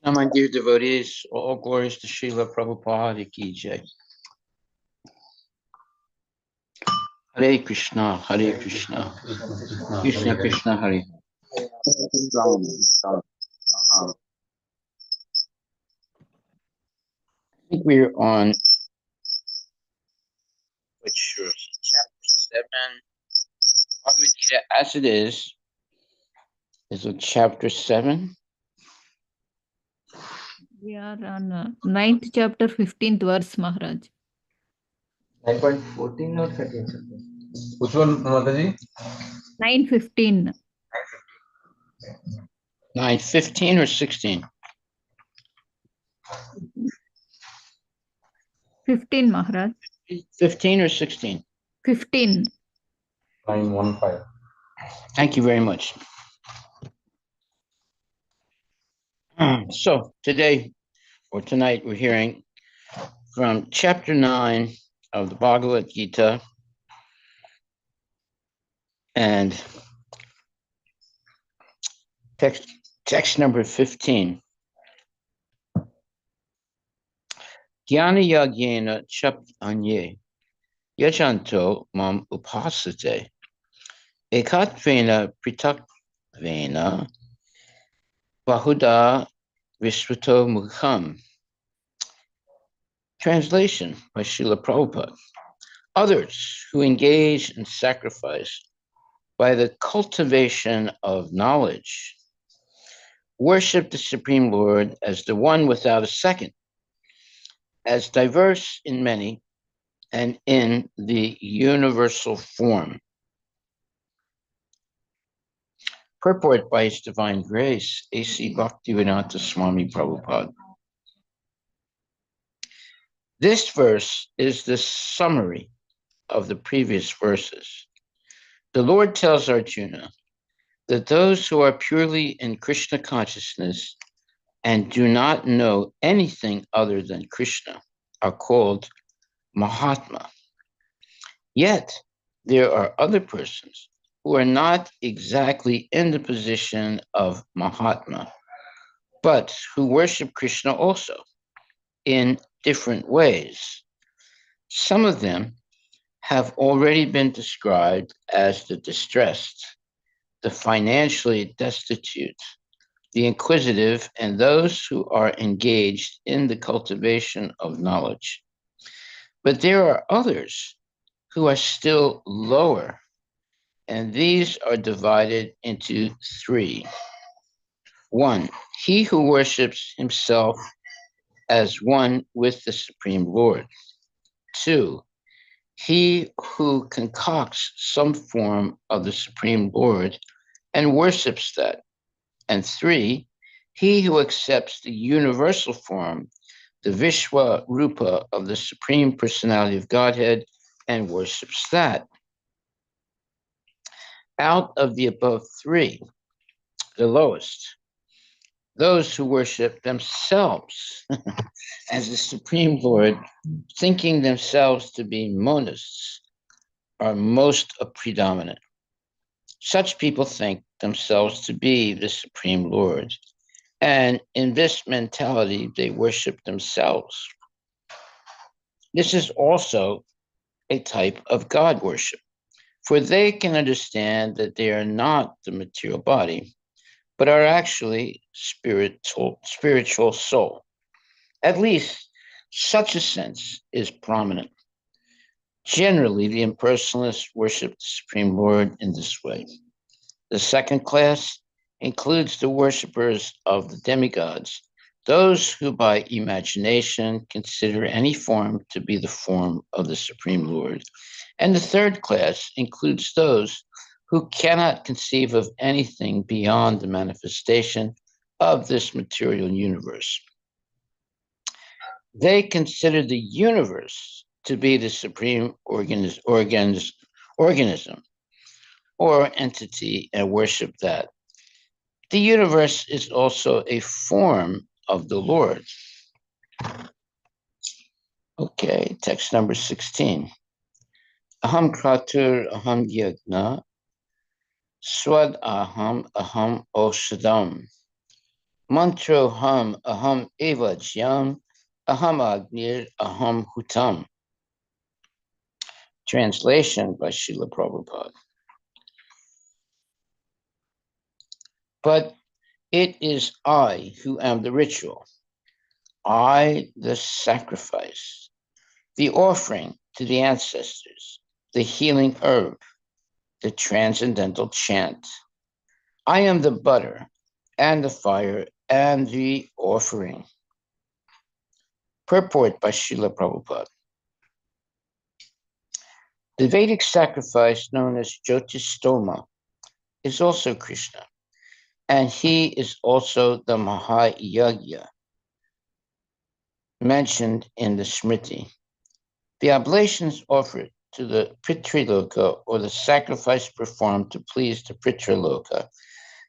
Now, my dear devotees, all glories to Srila Prabhupada Ki Jai. Hare Krishna, Hare Krishna, Krishna Krishna, Hare. I think we're on, sure, chapter 7. Bhagavad Gita, as it is it chapter 7? We are on 9th chapter, 15th verse, Maharaj. 9.14 or 13? Which one, Mataji? 9:15. 9:15 or 16? 15, Maharaj. 15 or 16? 15. 9:15. Thank you very much. So today or tonight we're hearing from chapter 9 of the Bhagavad Gita, and text number 15. Jnana yagyena chap anye yajanto mam upasate ekatvena pritatvena bahuda visruto mukham. Translation by Srila Prabhupada. Others who engage in sacrifice by the cultivation of knowledge worship the Supreme Lord as the one without a second, as diverse in many and in the universal form. Purport by His Divine Grace, A.C. Bhaktivedanta Swami Prabhupada. This verse is the summary of the previous verses. The Lord tells Arjuna that those who are purely in Krishna consciousness and do not know anything other than Krishna are called Mahatma. Yet, there are other persons who are not exactly in the position of Mahatma, but who worship Krishna also in different ways. Some of them have already been described as the distressed, the financially destitute, the inquisitive, and those who are engaged in the cultivation of knowledge. But there are others who are still lower, and these are divided into three. One, he who worships himself as one with the Supreme Lord. Two, he who concocts some form of the Supreme Lord and worships that. And three, he who accepts the universal form, the Vishwa Rupa of the Supreme Personality of Godhead, and worships that. Out of the above three, the lowest, those who worship themselves as the Supreme Lord, thinking themselves to be monists, are most predominant. Such people think themselves to be the Supreme Lord, and in this mentality, they worship themselves. This is also a type of God worship, for they can understand that they are not the material body, but are actually spiritual soul. At least such a sense is prominent. Generally, the impersonalists worship the Supreme Lord in this way. The second class includes the worshippers of the demigods, those who by imagination consider any form to be the form of the Supreme Lord. And the third class includes those who cannot conceive of anything beyond the manifestation of this material universe. They consider the universe to be the supreme organism or entity and worship that. The universe is also a form of the Lord. Okay, text number 16. Aham kratur aham yagna, swad aham aham oshadam, Mantro ham aham eva jyam aham agnir aham hutam. Translation by Srila Prabhupada. But it is I who am the ritual, I the sacrifice, the offering to the ancestors, the healing herb, the transcendental chant. I am the butter and the fire and the offering. Purport by Srila Prabhupada. The Vedic sacrifice known as Jyotistoma is also Krishna, and he is also the Mahayagya mentioned in the Smriti. The oblations offered to the Pitriloka, or the sacrifice performed to please the Pitriloka,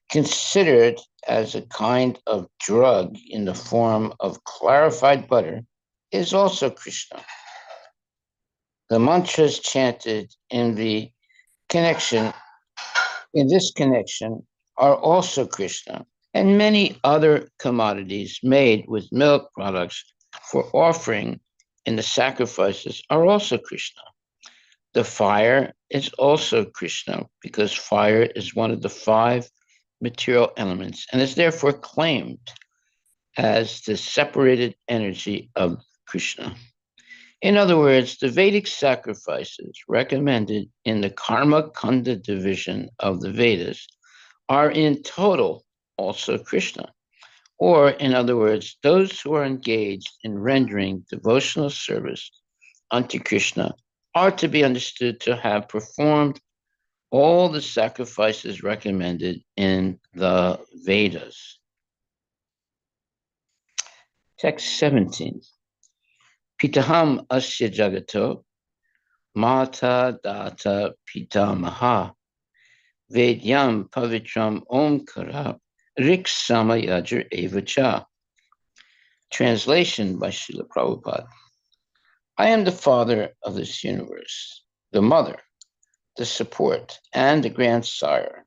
considered as a kind of drug in the form of clarified butter, is also Krishna. The mantras chanted in this connection are also Krishna, and many other commodities made with milk products for offering in the sacrifices are also Krishna. The fire is also Krishna because fire is one of the 5 material elements and is therefore claimed as the separated energy of Krishna. In other words, the Vedic sacrifices recommended in the Karma Kanda division of the Vedas are in total also Krishna. Or, in other words, those who are engaged in rendering devotional service unto Krishna are to be understood to have performed all the sacrifices recommended in the Vedas. Text 17. Pitaham asya jagato mata data pitamaha vedyam pavitram omkara riksama yajur evacha. Translation by Srila Prabhupada. I am the father of this universe, the mother, the support, and the grandsire.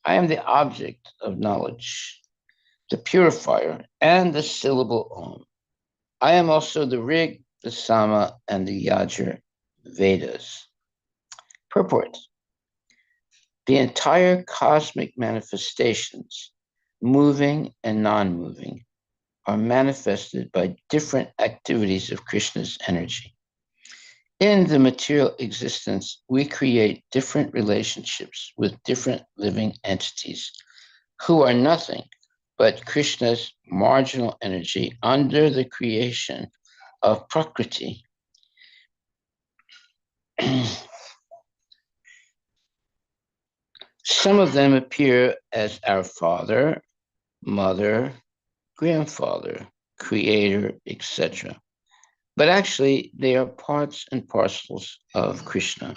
I am the object of knowledge, the purifier, and the syllable Om. I am also the Rig, the Sama, and the Yajur Vedas. Purport. The entire cosmic manifestations, moving and non-moving, are manifested by different activities of Krishna's energy. In the material existence, we create different relationships with different living entities who are nothing but Krishna's marginal energy under the creation of Prakriti. Some of them appear as our father, mother, grandfather, creator, etc. But actually, they are parts and parcels of Krishna.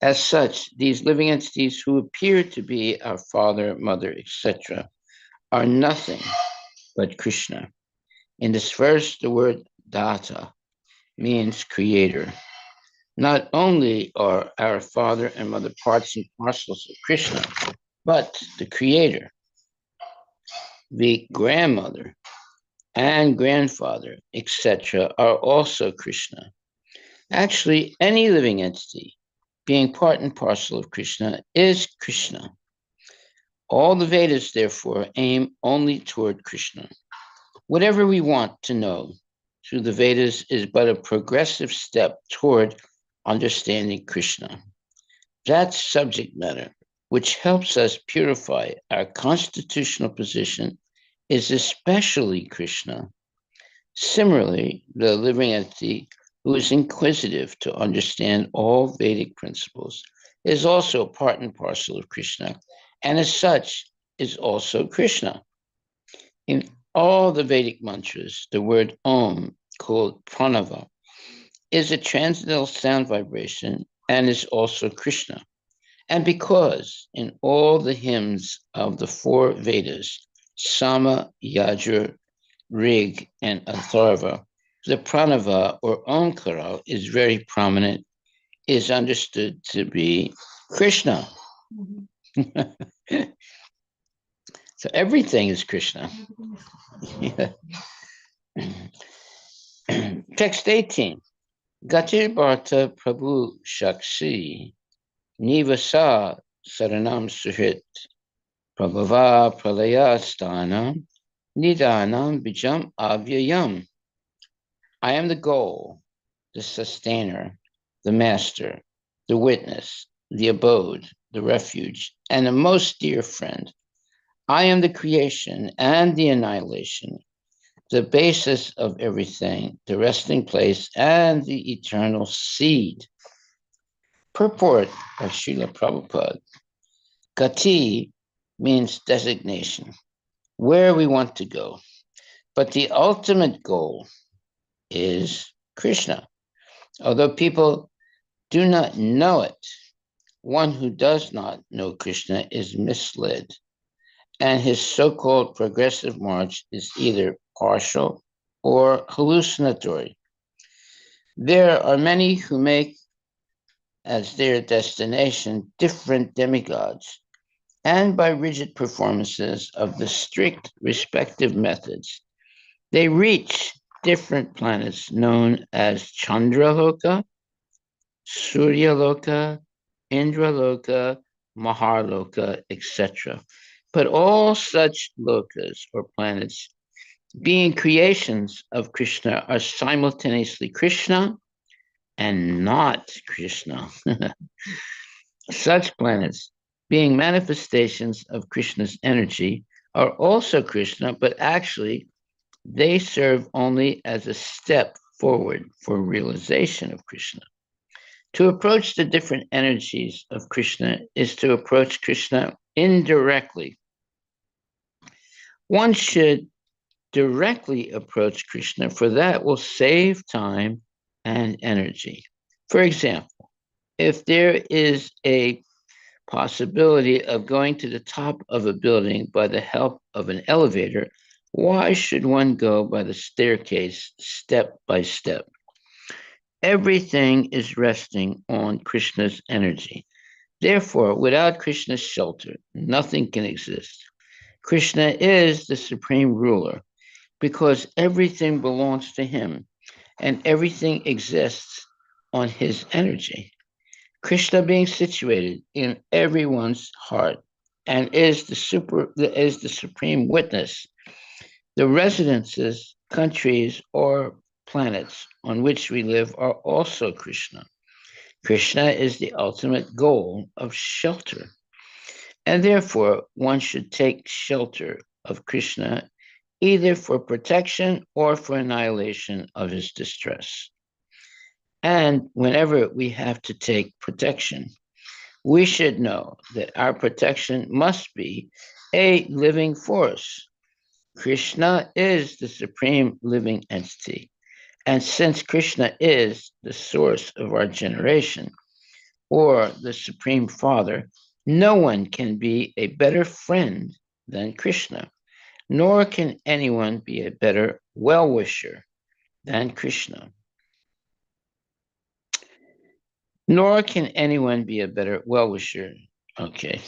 As such, these living entities who appear to be our father, mother, etc., are nothing but Krishna. In this verse, the word data means creator. Not only are our father and mother parts and parcels of Krishna, but the creator, the grandmother, and grandfather, etc., are also Krishna. Actually, any living entity being part and parcel of Krishna is Krishna. All the Vedas, therefore, aim only toward Krishna. Whatever we want to know through the Vedas is but a progressive step toward understanding Krishna. That subject matter, which helps us purify our constitutional position, is especially Krishna. Similarly, the living entity who is inquisitive to understand all Vedic principles is also part and parcel of Krishna, and as such is also Krishna. In all the Vedic mantras, the word Om, called pranava, is a transcendental sound vibration and is also Krishna. And because in all the hymns of the 4 Vedas, Sama, Yajur, Rig, and Atharva, the pranava or Omkara is very prominent, is understood to be Krishna. So everything is Krishna. Text 18. Gatir Bharta Prabhu Shakshi Nivasa Saranam Suhit Prabhava Pralaya Sthanam Nidanam Bijam Avyayam. I am the goal, the sustainer, the master, the witness, the abode, the refuge, and a most dear friend. I am the creation and the annihilation, the basis of everything, the resting place, and the eternal seed. Purport of Srila Prabhupada. Gati means designation, where we want to go. But the ultimate goal is Krishna. Although people do not know it, one who does not know Krishna is misled, and his so-called progressive march is either partial or hallucinatory. There are many who make as their destination different demigods, and by rigid performances of the strict respective methods, they reach different planets known as Chandraloka, Suryaloka, Indraloka, Maharloka, etc. But all such lokas or planets, being creations of Krishna, are simultaneously Krishna and not Krishna. Such planets, being manifestations of Krishna's energy, are also Krishna, but actually they serve only as a step forward for realization of Krishna. To approach the different energies of Krishna is to approach Krishna indirectly. One should directly approach Krishna, for that will save time and energy. For example, if there is a possibility of going to the top of a building by the help of an elevator, why should one go by the staircase step by step? Everything is resting on Krishna's energy. Therefore, without Krishna's shelter, nothing can exist. Krishna is the supreme ruler because everything belongs to him and everything exists on his energy. Krishna being situated in everyone's heart and is the supreme witness. The residences, countries, or planets on which we live are also Krishna. Krishna is the ultimate goal of shelter. And therefore, one should take shelter of Krishna either for protection or for annihilation of his distress. And whenever we have to take protection, we should know that our protection must be a living force. Krishna is the supreme living entity. And since Krishna is the source of our generation, or the Supreme Father, no one can be a better friend than Krishna, nor can anyone be a better well-wisher than Krishna. Nor can anyone be a better well-wisher. Okay.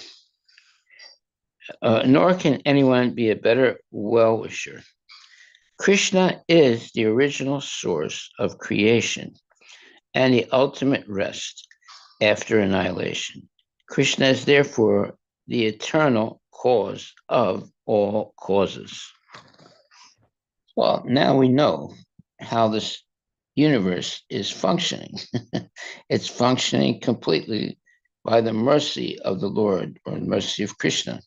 Nor can anyone be a better well-wisher. Krishna is the original source of creation and the ultimate rest after annihilation. Krishna is therefore the eternal cause of all causes. Well, now we know how this universe is functioning. It's functioning completely by the mercy of the Lord or mercy of Krishna.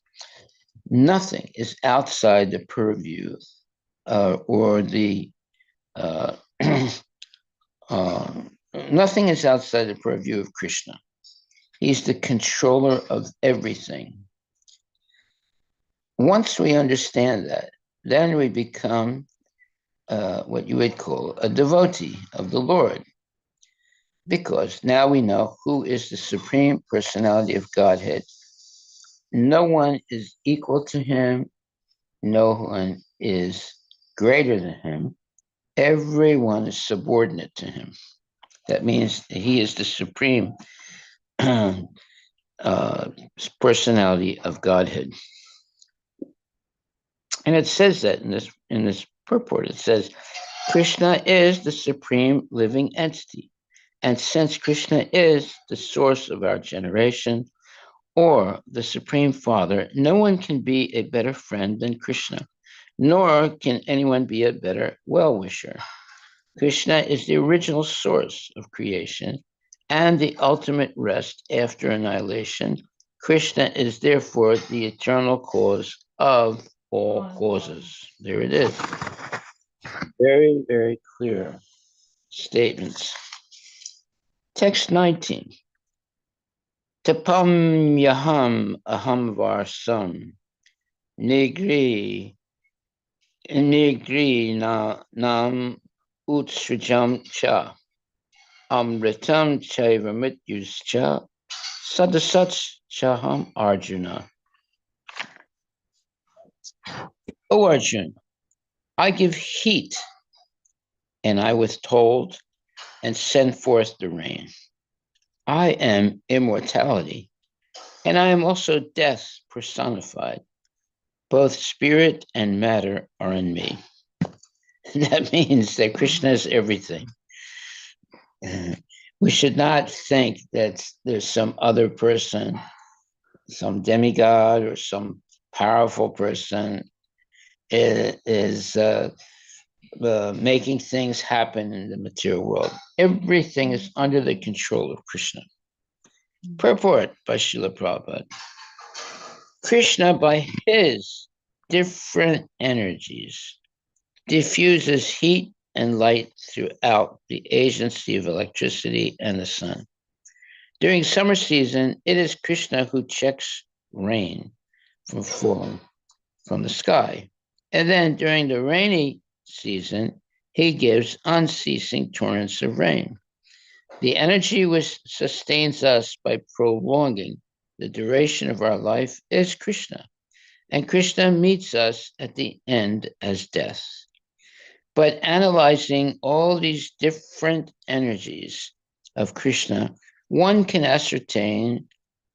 Nothing is outside the purview or the nothing is outside the purview of Krishna. He's the controller of everything. Once we understand that, then we become what you would call a devotee of the Lord, because now we know who is the Supreme Personality of Godhead. No one is equal to him. No one is greater than him. Everyone is subordinate to him. That means he is the Supreme personality of Godhead. And it says that in this purport. It says, Krishna is the supreme living entity. And since Krishna is the source of our generation, or the Supreme Father, no one can be a better friend than Krishna, nor can anyone be a better well-wisher. Krishna is the original source of creation and the ultimate rest after annihilation. Krishna is therefore the eternal cause of all causes. There it is. Very, very clear statements. Text 19. Tapam yaham aham varsam nigri nam utsrajam cha amritam chaiva mityuscha sadasat chaham Arjuna. O Arjuna, I give heat and I withhold and send forth the rain. I am immortality, and I am also death personified. Both spirit and matter are in me. That means that Krishna is everything. We should not think that there's some other person, some demigod or some powerful person is making things happen in the material world. Everything is under the control of Krishna. Purport by Srila Prabhupada. Krishna, by his different energies, diffuses heat and light throughout the agency of electricity and the sun. During summer season, it is Krishna who checks rain from falling from the sky. And then during the rainy season, he gives unceasing torrents of rain. The energy which sustains us by prolonging the duration of our life is Krishna. And Krishna meets us at the end as death. But analyzing all these different energies of Krishna, one can ascertain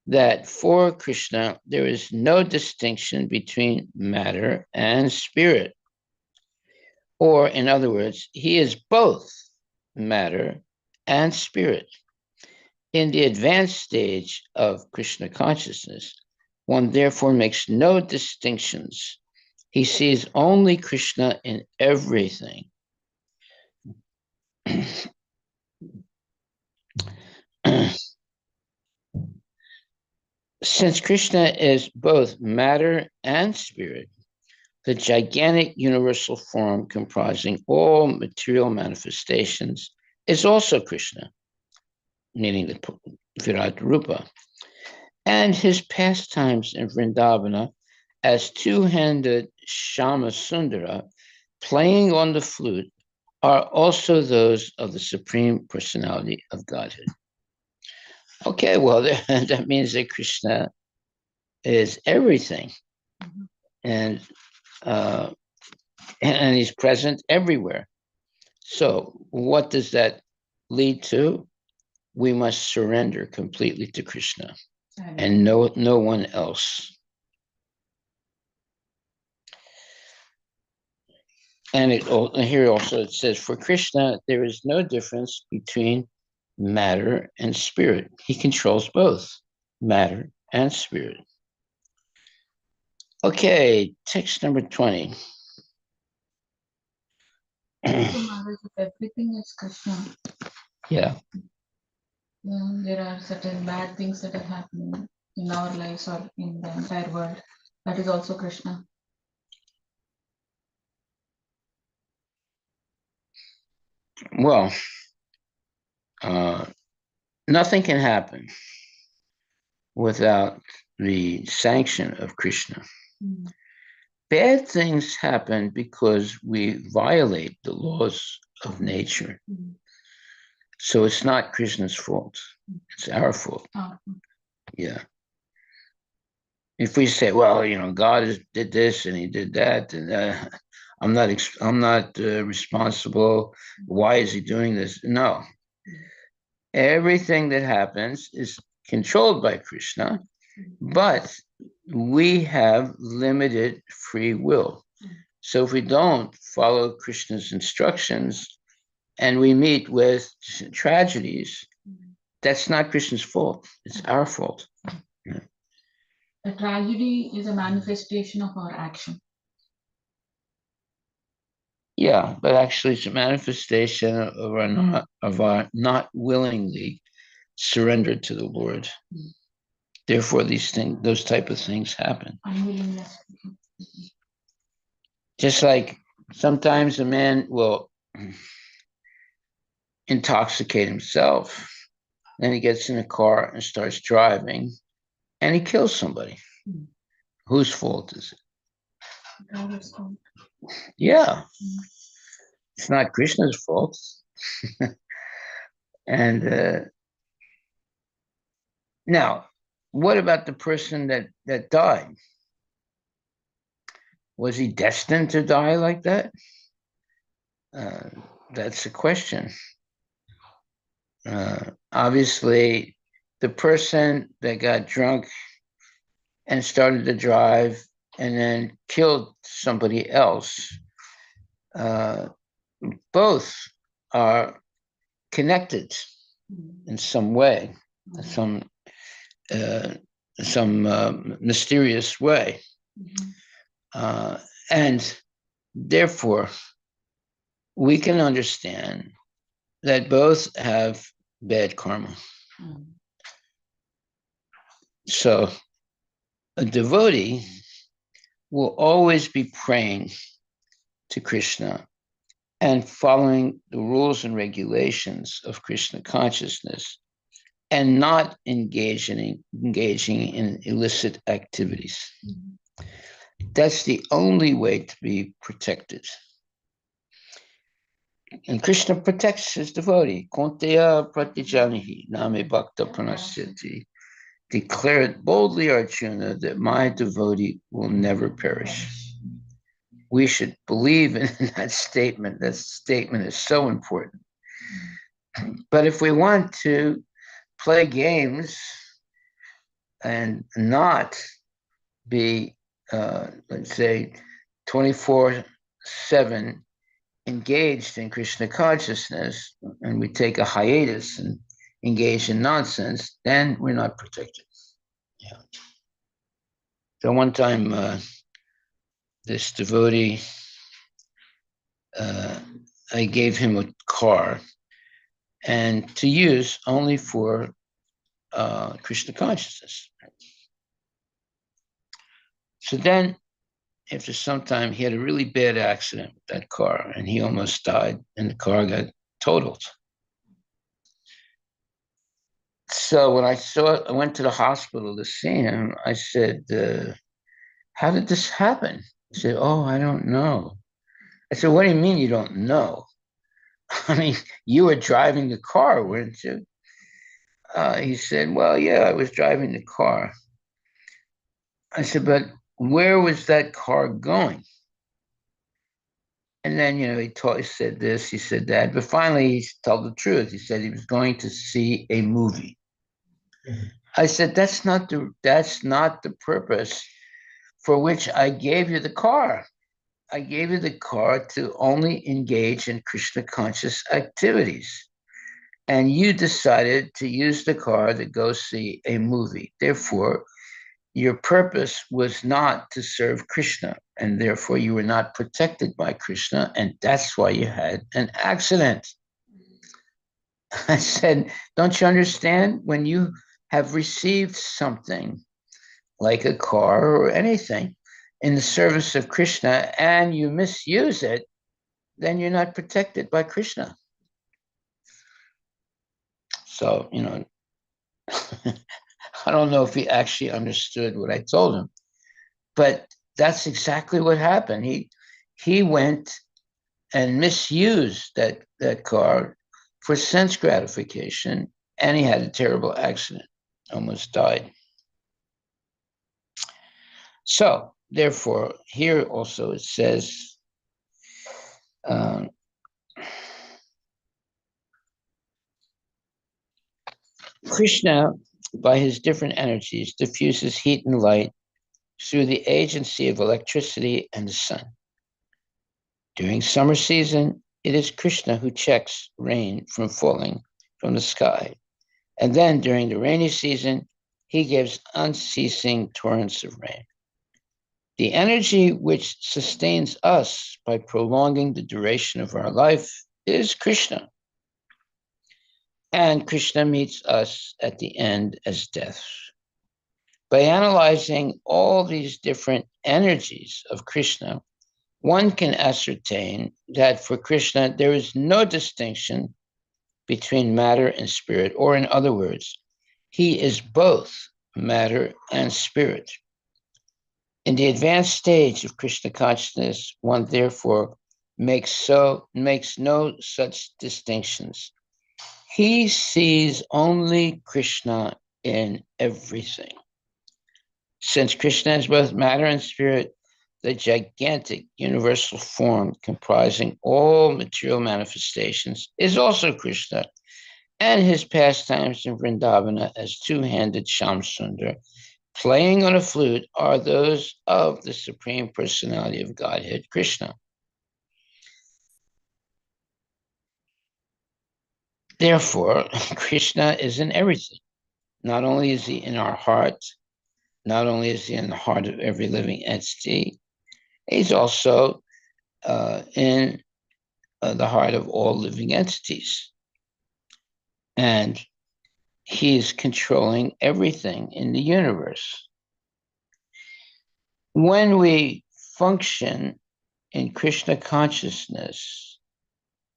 that for Krishna, there is no distinction between matter and spirit. Or, in other words, he is both matter and spirit. In the advanced stage of Krishna consciousness, one therefore makes no distinctions. He sees only Krishna in everything. Since Krishna is both matter and spirit, the gigantic universal form comprising all material manifestations is also Krishna, meaning the Virat Rupa. And his pastimes in Vrindavana as two-handed Shama Sundara playing on the flute are also those of the Supreme Personality of Godhead. Okay, well, that means that Krishna is everything. And he's present everywhere. So what does that lead to? We must surrender completely to Krishna and no one else. And here also it says, for Krishna, there is no difference between matter and spirit. He controls both matter and spirit. Okay, text number 20. So, Maharaj, if everything is Krishna, Yeah. There are certain bad things that are happening in our lives or in the entire world. That is also Krishna. Well, nothing can happen without the sanction of Krishna. Mm. Bad things happen because we violate the laws of nature. Mm. So it's not Krishna's fault. It's our fault. Oh. Yeah. If we say, well, God did this and he did that, and I'm not responsible. Why is he doing this? No. Everything that happens is controlled by Krishna, but we have limited free will. So if we don't follow Krishna's instructions and we meet with tragedies, that's not Krishna's fault. It's our fault. A tragedy is a manifestation of our action. Yeah, but actually it's a manifestation of our not willingly surrendered to the Lord. Therefore, those type of things happen. Unwillingness. Just like sometimes a man will intoxicate himself, then he gets in a car and starts driving, and he kills somebody. Whose fault is it? Driver's fault. Yeah, it's not Krishna's fault. And now, what about the person that died? Was he destined to die like that? That's a question. Obviously, the person that got drunk and started to drive and then killed somebody else, both are connected in some way, some mysterious way. And therefore, we can understand that both have bad karma. So a devotee will always be praying to Krishna and following the rules and regulations of Krishna consciousness and not engaging in illicit activities. That's the only way to be protected. And Krishna protects his devotee. Konteya pratijanihi name bhakta pranasyati. Declare it boldly, Arjuna, that my devotee will never perish. We should believe in that statement. That statement is so important. But if we want to play games and not be, let's say, 24/7 engaged in Krishna consciousness, and we take a hiatus and engage in nonsense, then we're not protected. Yeah. So one time, this devotee, I gave him a car and to use only for Krishna consciousness. So then, after some time, he had a really bad accident with that car and he almost died and the car got totaled. So when I went to the hospital to see him, I said, how did this happen? He said, oh, I don't know. I said, what do you mean you don't know? I mean, you were driving the car, weren't you? He said, well, yeah, I was driving the car. I said, but where was that car going? And then, he said this, he said that, but finally he told the truth. He said he was going to see a movie. I said, that's not the purpose for which I gave you the car. I gave you the car to only engage in Krishna conscious activities. And you decided to use the car to go see a movie. Therefore, your purpose was not to serve Krishna, and therefore you were not protected by Krishna, and that's why you had an accident. I said, don't you understand? When you have received something like a car or anything in the service of Krishna and you misuse it, then you're not protected by Krishna. So, I don't know if he actually understood what I told him, but that's exactly what happened. He went and misused that car for sense gratification, and he had a terrible accident, almost died. So, therefore, here also it says, Krishna, by his different energies, diffuses heat and light through the agency of electricity and the sun. During summer season, it is Krishna who checks rain from falling from the sky. And then during the rainy season, he gives unceasing torrents of rain. The energy which sustains us by prolonging the duration of our life is Krishna. And Krishna meets us at the end as death. By analyzing all these different energies of Krishna, one can ascertain that for Krishna, there is no distinction between matter and spirit, or in other words, he is both matter and spirit. In the advanced stage of Krishna consciousness, one therefore makes no such distinctions. He sees only Krishna in everything. Since Krishna is both matter and spirit, the gigantic universal form comprising all material manifestations is also Krishna, and his pastimes in Vrindavana as two-handed Shamsundar playing on a flute are those of the Supreme Personality of Godhead, Krishna. Therefore, Krishna is in everything. Not only is he in our heart, not only is he in the heart of every living entity, he's also in the heart of all living entities. And he is controlling everything in the universe. When we function in Krishna consciousness,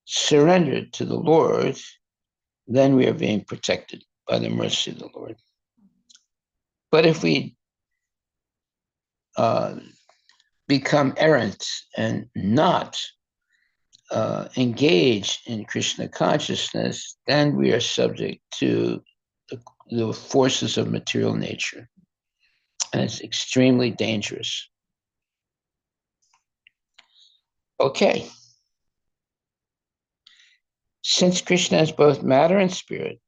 surrendered to the Lord, then we are being protected by the mercy of the Lord. But if we become errant and not engage in Krishna consciousness, then we are subject to the forces of material nature. And it's extremely dangerous. Okay. Since Krishna is both matter and spirit,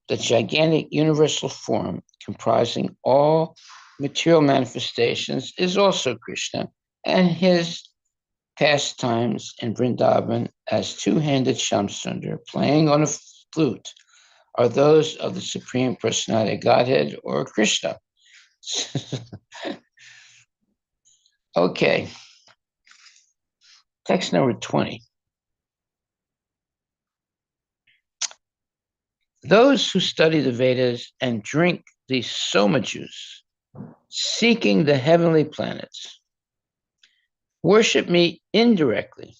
the gigantic universal form comprising all material manifestations is also Krishna, and his pastimes in Vrindavan as two-handed Shamsundar playing on a flute are those of the Supreme Personality of Godhead, or Krishna. Okay. Text number 20. Those who study the Vedas and drink the soma juice, seeking the heavenly planets, worship me indirectly.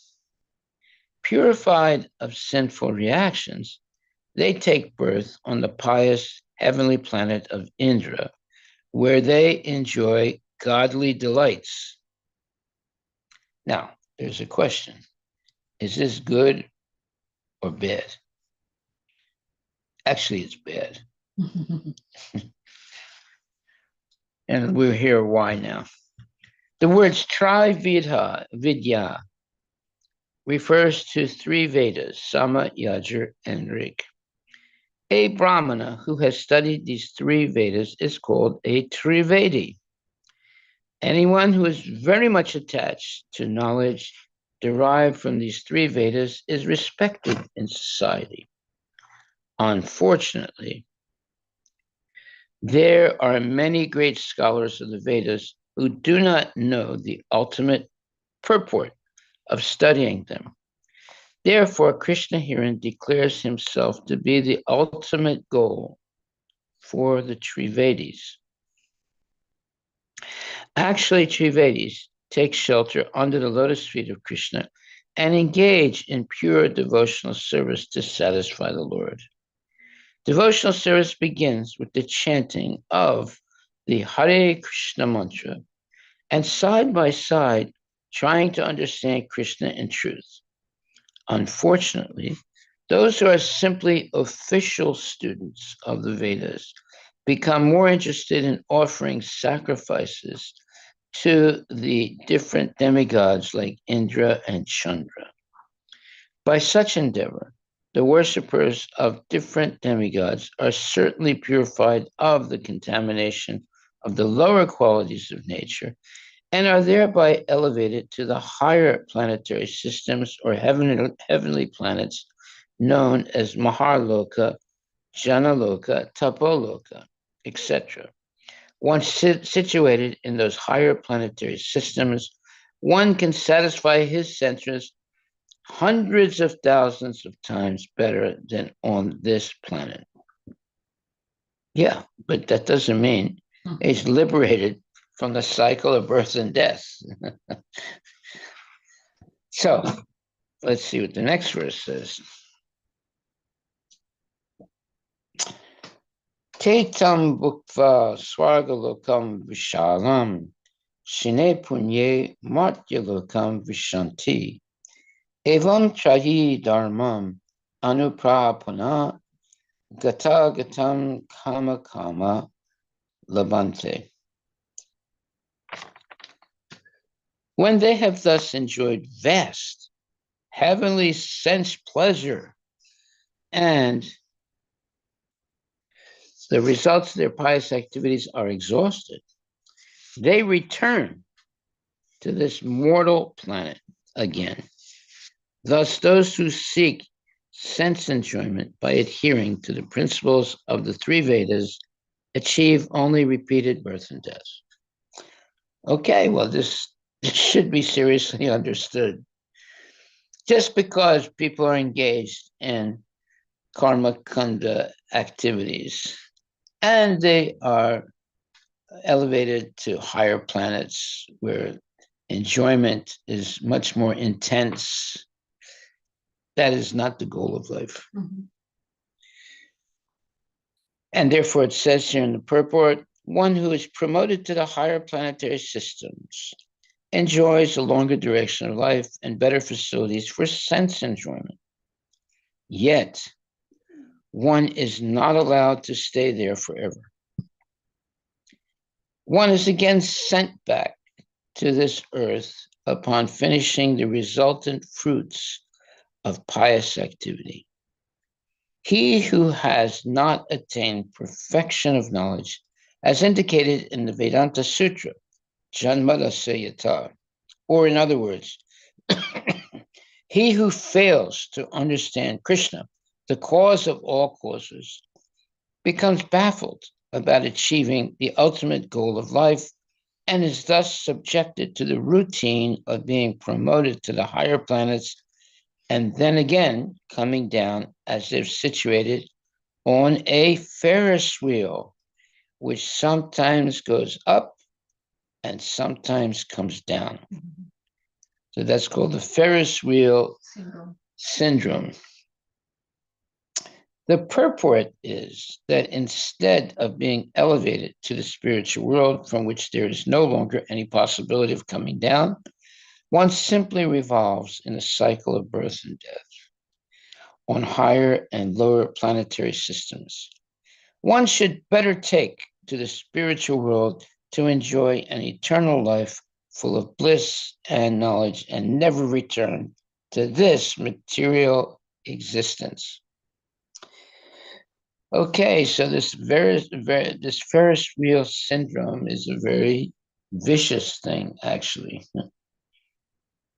Purified of sinful reactions, they take birth on the pious heavenly planet of Indra, where they enjoy godly delights. Now, there's a question. Is this good or bad? Actually, it's bad. And we'll hear why now. The words Vidya refers to three Vedas, Sama, Yajur, and Rig. A Brahmana who has studied these three Vedas is called a Trivedi. Anyone who is very much attached to knowledge derived from these three Vedas is respected in society. Unfortunately, there are many great scholars of the Vedas who do not know the ultimate purport of studying them. Therefore, Krishna herein declares himself to be the ultimate goal for the Trivedis. Actually, Trivedis take shelter under the lotus feet of Krishna and engage in pure devotional service to satisfy the Lord. Devotional service begins with the chanting of the Hare Krishna mantra, and side by side, trying to understand Krishna in truth. Unfortunately, those who are simply official students of the Vedas become more interested in offering sacrifices to the different demigods like Indra and Chandra. By such endeavor, the worshippers of different demigods are certainly purified of the contamination of the lower qualities of nature and are thereby elevated to the higher planetary systems or heavenly planets known as Maharloka, Janaloka, Tapoloka, etc. Once situated in those higher planetary systems, one can satisfy his senses hundreds of thousands of times better than on this planet. Yeah, but that doesn't mean he's liberated from the cycle of birth and death. So let's see what the next verse says. Tetam bukva swargalokam vishalam shine punye martyalokam vishanti evam trahi dharmam anuprapana gata gatam kama kama labante. When they have thus enjoyed vast heavenly sense pleasure and the results of their pious activities are exhausted, they return to this mortal planet again. Thus, those who seek sense enjoyment by adhering to the principles of the three Vedas achieve only repeated birth and death. Okay, well, this should be seriously understood. Just because people are engaged in karma kanda activities and they are elevated to higher planets where enjoyment is much more intense, that is not the goal of life. Mm-hmm. And therefore it says here in the purport, one who is promoted to the higher planetary systems enjoys a longer duration of life and better facilities for sense enjoyment. Yet, one is not allowed to stay there forever. One is again sent back to this earth upon finishing the resultant fruits of pious activity. He who has not attained perfection of knowledge, as indicated in the Vedanta Sutra, Janmada Sayata, or in other words, he who fails to understand Krishna, the cause of all causes, becomes baffled about achieving the ultimate goal of life and is thus subjected to the routine of being promoted to the higher planets and then again coming down as if situated on a Ferris wheel, which sometimes goes up and sometimes comes down. Mm-hmm. So that's called the Ferris wheel syndrome. The purport is that instead of being elevated to the spiritual world from which there is no longer any possibility of coming down, one simply revolves in a cycle of birth and death on higher and lower planetary systems. One should better take to the spiritual world to enjoy an eternal life full of bliss and knowledge and never return to this material existence. Okay, so this Ferris wheel syndrome is a very vicious thing, actually.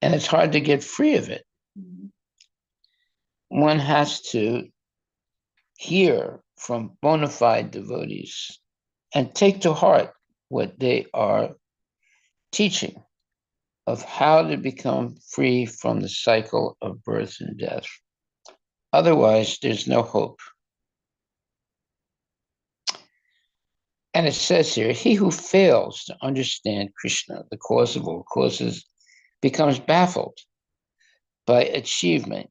And it's hard to get free of it. Mm-hmm. One has to hear from bona fide devotees and take to heart what they are teaching of how to become free from the cycle of birth and death. Otherwise, there's no hope. And it says here, he who fails to understand Krishna, the cause of all causes, becomes baffled by achieving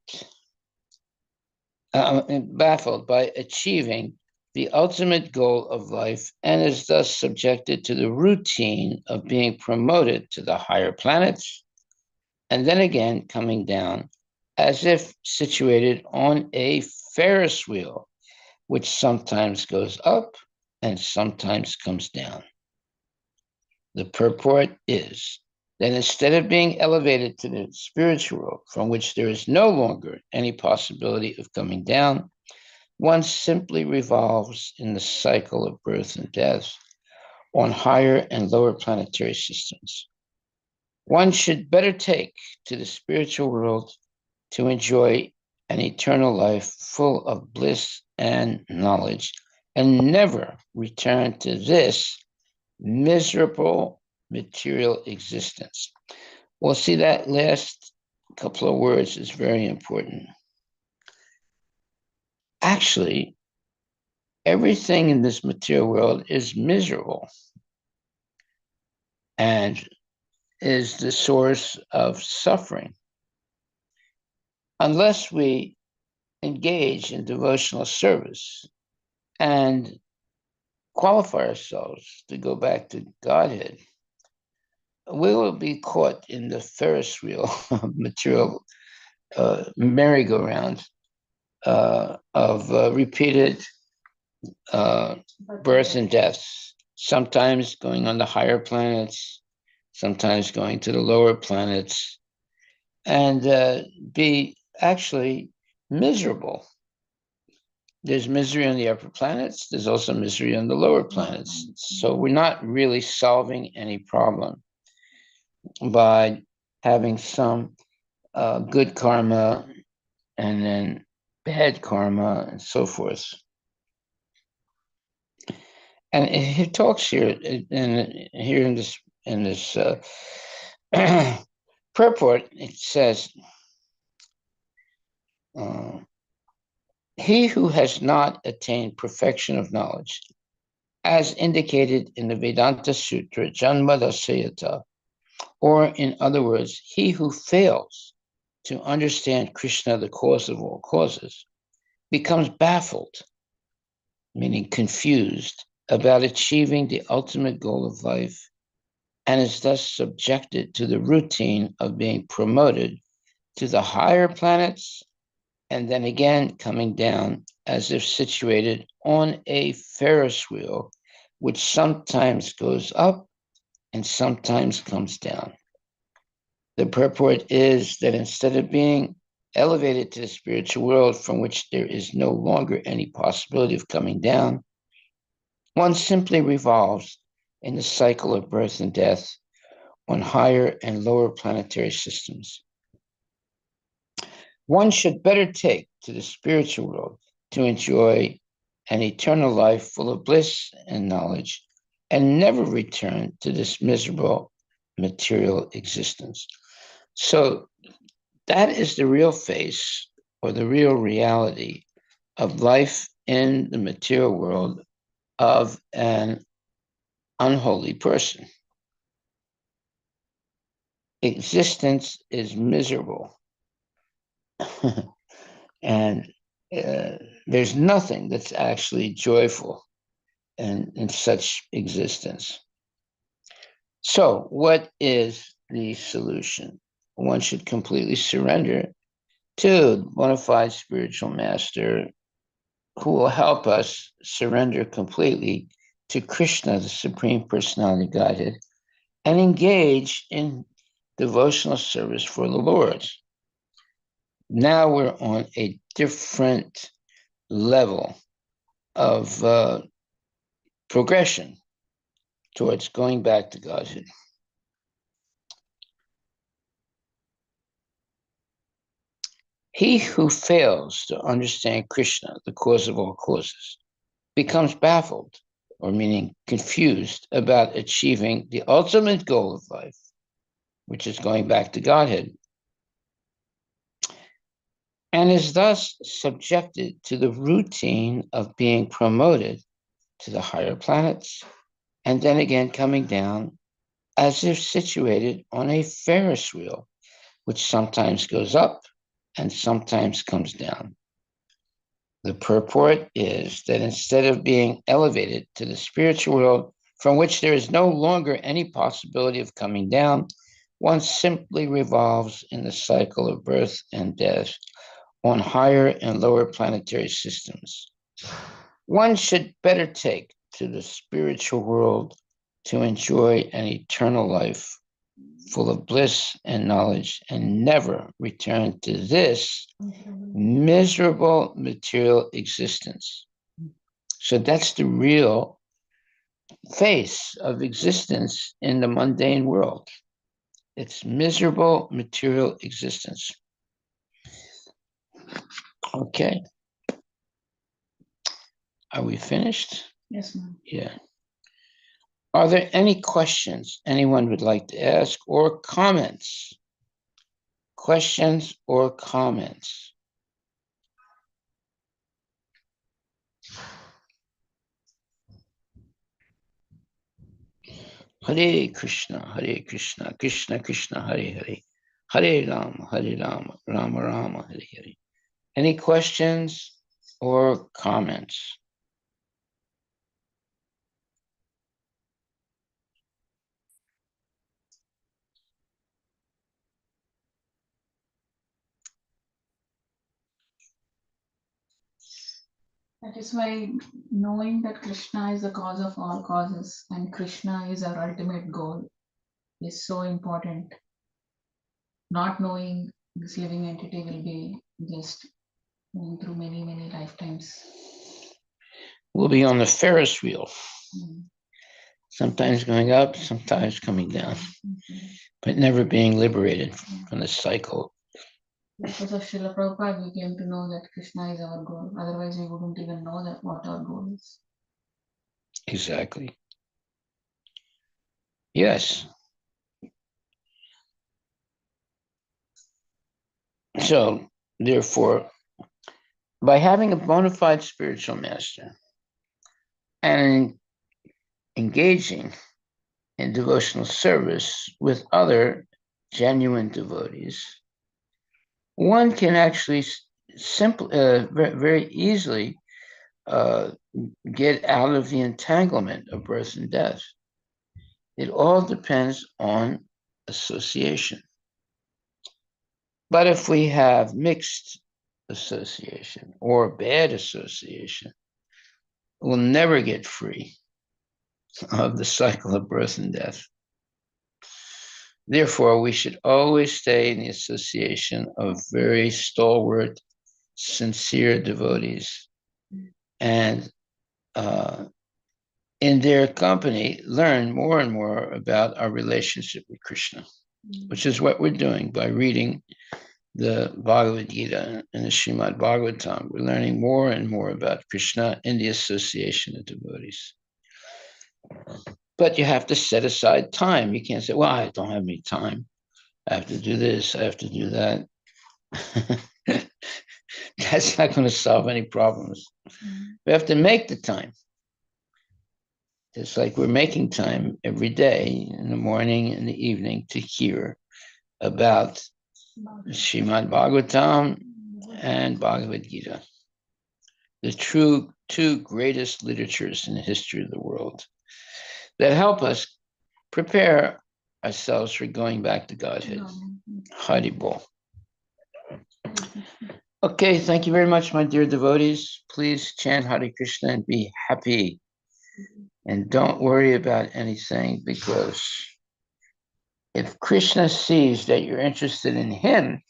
the ultimate goal of life and is thus subjected to the routine of being promoted to the higher planets and then again coming down as if situated on a Ferris wheel, which sometimes goes up and sometimes comes down. The purport is that instead of being elevated to the spiritual world from which there is no longer any possibility of coming down, one simply revolves in the cycle of birth and death on higher and lower planetary systems. One should better take to the spiritual world to enjoy an eternal life full of bliss and knowledge, and never return to this miserable material existence. Well, see, that last couple of words is very important. Actually, everything in this material world is miserable and is the source of suffering. Unless we engage in devotional service and qualify ourselves to go back to Godhead, we will be caught in the Ferris wheel of material merry-go-round of repeated births and deaths, sometimes going on the higher planets, sometimes going to the lower planets, and be actually miserable. There's misery on the upper planets. There's also misery on the lower planets. So we're not really solving any problem by having some good karma and then bad karma and so forth. And he talks here in this purport. It says, "He who has not attained perfection of knowledge, as indicated in the Vedanta Sutra, Janmadasayata, or in other words, he who fails to understand Krishna, the cause of all causes, becomes baffled, meaning confused, about achieving the ultimate goal of life, and is thus subjected to the routine of being promoted to the higher planets and then again coming down as if situated on a Ferris wheel, which sometimes goes up and sometimes comes down." The purport is that instead of being elevated to the spiritual world from which there is no longer any possibility of coming down, one simply revolves in the cycle of birth and death on higher and lower planetary systems. One should better take to the spiritual world to enjoy an eternal life full of bliss and knowledge, and never return to this miserable material existence. So that is the real face or the real reality of life in the material world of an unholy person. Existence is miserable. And there's nothing that's actually joyful in such existence. So, what is the solution? One should completely surrender to a bona fide spiritual master who will help us surrender completely to Krishna, the Supreme Personality of Godhead, and engage in devotional service for the Lord. Now we're on a different level of progression towards going back to Godhead. He who fails to understand Krishna, the cause of all causes, becomes baffled, or meaning confused, about achieving the ultimate goal of life, which is going back to Godhead, and is thus subjected to the routine of being promoted to the higher planets, and then again coming down as if situated on a Ferris wheel, which sometimes goes up and sometimes comes down. The purport is that instead of being elevated to the spiritual world from which there is no longer any possibility of coming down, one simply revolves in the cycle of birth and death on higher and lower planetary systems. One should better take to the spiritual world to enjoy an eternal life full of bliss and knowledge, and never return to this miserable material existence. So that's the real face of existence in the mundane world. its miserable material existence. Okay. Are we finished? Yes, ma'am. Yeah. Are there any questions anyone would like to ask or comments? Questions or comments? Hare Krishna, Krishna Krishna, Hare Hare, Hare Rama, Rama Rama, Hare Hare. Any questions or comments? That is why knowing that Krishna is the cause of all causes and Krishna is our ultimate goal is so important. Not knowing this living entity will be just going through many, many lifetimes. We'll be on the Ferris wheel, Mm. sometimes going up, sometimes coming down, but never being liberated from the cycle. Because of Srila Prabhupada, we came to know that Krishna is our goal. Otherwise, we wouldn't even know that what our goal is. Exactly. Yes. So, therefore, by having a bona fide spiritual master and engaging in devotional service with other genuine devotees, one can actually very easily get out of the entanglement of birth and death. It all depends on association. But if we have mixed association or bad association, we'll never get free of the cycle of birth and death. Therefore, we should always stay in the association of very stalwart, sincere devotees, and in their company, learn more and more about our relationship with Krishna, which is what we're doing by reading the Bhagavad Gita and the Srimad Bhagavatam. We're learning more and more about Krishna in the association of devotees. But you have to set aside time. You can't say, well, I don't have any time. I have to do this, I have to do that. That's not going to solve any problems. We have to make the time. It's like we're making time every day in the morning and the evening to hear about Srimad Bhagavatam and Bhagavad Gita, the two greatest literatures in the history of the world that help us prepare ourselves for going back to Godhead. Haribol. Okay, thank you very much, my dear devotees. Please chant Hare Krishna and be happy. And don't worry about anything, because if Krishna sees that you're interested in him,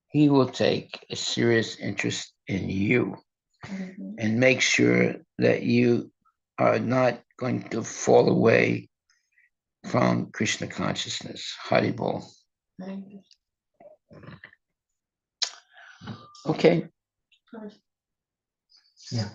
he will take a serious interest in you and make sure that you are not going to fall away from Krishna consciousness. Haribol. Okay. Yeah.